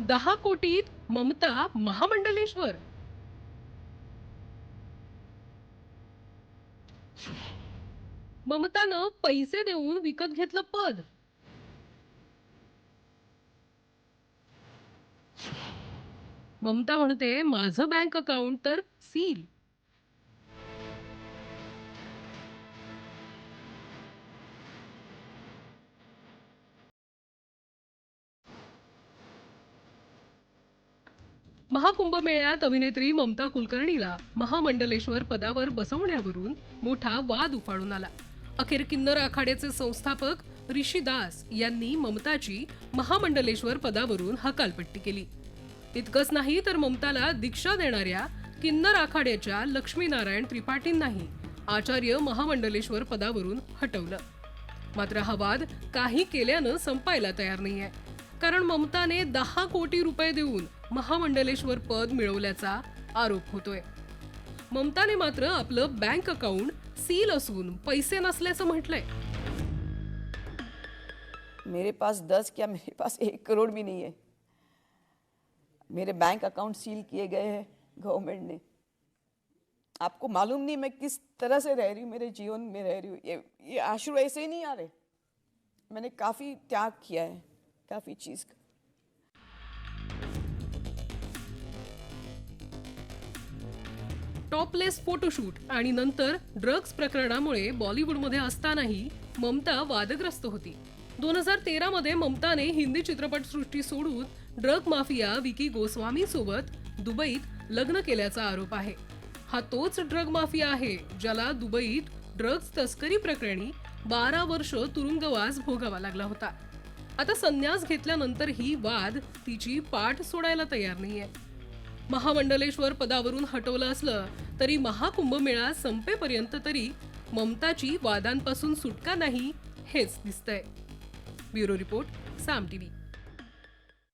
10 कोटीत ममता महामंडलेश्वर. ममतानं पैसे देऊन विकत घेतलं पद. ममता म्हणते माझं बँक अकाउंट तर सील. महाकुंभमेळ्यात अभिनेत्री ममता कुलकर्णीला महामंडलेश्वर पदावर बसवण्यावरून मोठा वाद उफाळून आला. अखेर किन्नर आखाड्याचे संस्थापक ऋषी दास यांनी ममताची महामंडलेश्वर पदावरून हकालपट्टी केली. इतकंच नाही तर ममताला दीक्षा देणाऱ्या किन्नर आखाड्याच्या लक्ष्मीनारायण त्रिपाठींनाही आचार्य महामंडलेश्वर पदावरून हटवलं. मात्र हा वाद काही केल्यानं संपायला तयार नाहीये, कारण ममताने 10 कोटी रुपये देऊन महामंडलेश्वर पद मिळवल्याचा आरोप होतोय. ममताने मात्र आपलं बँक अकाउंट सील असून पैसे नसल्याचं म्हटलंय. मेरे पास 10 क्या, मेरे पास 1 करोड़ भी नहीं है. मेरे बैंक अकाउंट सील किए गए हैं गवर्नमेंट ने. आपको मालूम नहीं मैं किस तरह से रह रही हूँ, मेरे जीवन में रह रही हूँ. ये आंसू ऐसे ही नहीं आ रहे. मैंने काफ़ी त्याग किया है, काफ़ी चीज़ का. टॉपलेस फोटोशूट आणि नंतर ड्रग्ज प्रकरणामुळे बॉलिवूडमध्ये असतानाही ममता वादग्रस्त होती. 2013 मध्ये ममताने हिंदी चित्रपटसृष्टी सोडून ड्रग माफिया विकी गोस्वामी सोबत दुबईत लग्न केल्याचा आरोप आहे. हा तोच ड्रग माफिया आहे ज्याला दुबईत ड्रग्ज तस्करी प्रकरणी 12 वर्ष तुरुंगवास भोगावा लागला होता. आता संन्यास घेतल्यानंतरही वाद तिची पाठ सोडायला तयार नाहीये. महामंडलेश्वर पदावरून हटवलं असलं तरी महाकुंभमेळा संपेपर्यंत तरी ममताची वादांपासून सुटका नाही हेच दिसतंय. ब्युरो रिपोर्ट, साम टीव्ही.